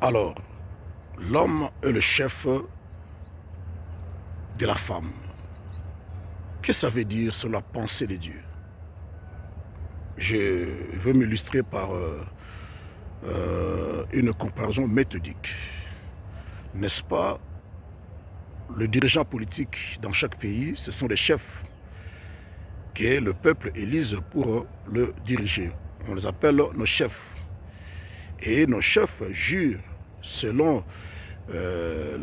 Alors, l'homme est le chef de la femme. Qu'est-ce que ça veut dire sur la pensée de Dieu? Je veux m'illustrer par une comparaison méthodique. N'est-ce pas? Le dirigeant politique dans chaque pays, ce sont les chefs que le peuple élise pour le diriger. On les appelle nos chefs. Et nos chefs jurent selon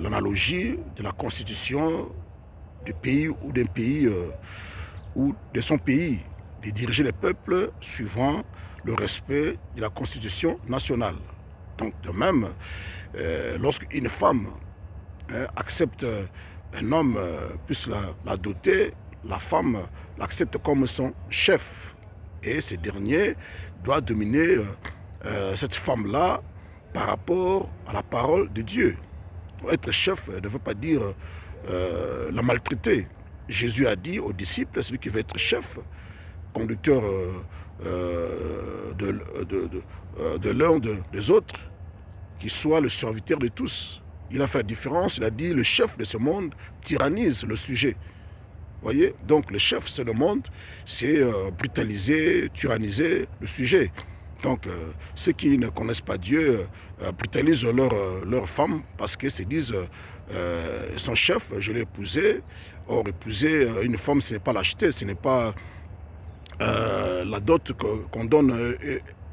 l'analogie de la constitution du pays ou d'un pays ou de son pays, de diriger les peuples suivant le respect de la constitution nationale. Donc de même, lorsqu'une femme accepte un homme puisse la doter, la femme l'accepte comme son chef. Et ce dernier doit dominer cette femme-là par rapport à la parole de Dieu. Être chef ne veut pas dire la maltraiter. Jésus a dit aux disciples, celui qui veut être chef, conducteur de l'un des autres, qu'il soit le serviteur de tous. Il a fait la différence, il a dit le chef de ce monde tyrannise le sujet. Voyez, donc le chef, c'est le monde, c'est brutaliser, tyranniser le sujet. Donc ceux qui ne connaissent pas Dieu brutalisent leur femme parce qu'ils se disent son chef, je l'ai épousé. Or, épouser une femme, ce n'est pas l'acheter, ce n'est pas la dot qu'on donne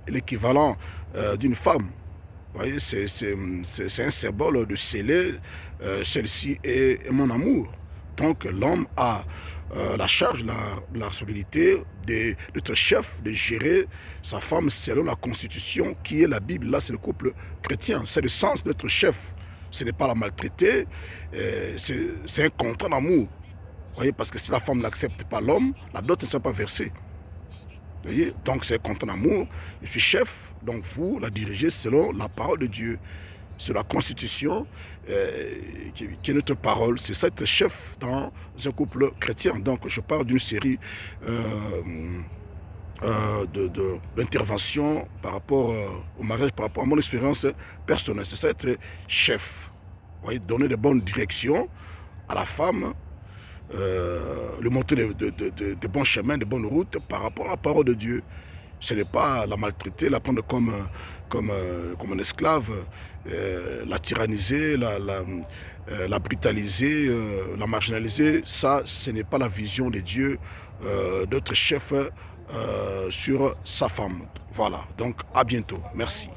l'équivalent d'une femme. Vous voyez, c'est un symbole de sceller, celle-ci est mon amour. Donc l'homme a la charge, la responsabilité d'être chef, de gérer sa femme selon la constitution qui est la Bible. Là, c'est le couple chrétien. C'est le sens d'être chef. Ce n'est pas la maltraiter, c'est un contrat d'amour. Vous voyez, parce que si la femme n'accepte pas l'homme, la dot ne sera pas versée. Vous voyez, donc c'est un contrat d'amour. Je suis chef, donc vous la dirigez selon la parole de Dieu. C'est la constitution qui est notre parole. C'est ça être chef dans un couple chrétien. Donc je parle d'une série d'interventions par rapport au mariage, par rapport à mon expérience personnelle. C'est ça être chef. Vous voyez, donner de bonnes directions à la femme, lui montrer de bons chemins, de bonnes routes par rapport à la parole de Dieu. Ce n'est pas la maltraiter, la prendre comme un esclave, la tyranniser, la brutaliser, la marginaliser. Ça, ce n'est pas la vision de Dieu d'être chef sur sa femme. Voilà, donc à bientôt. Merci.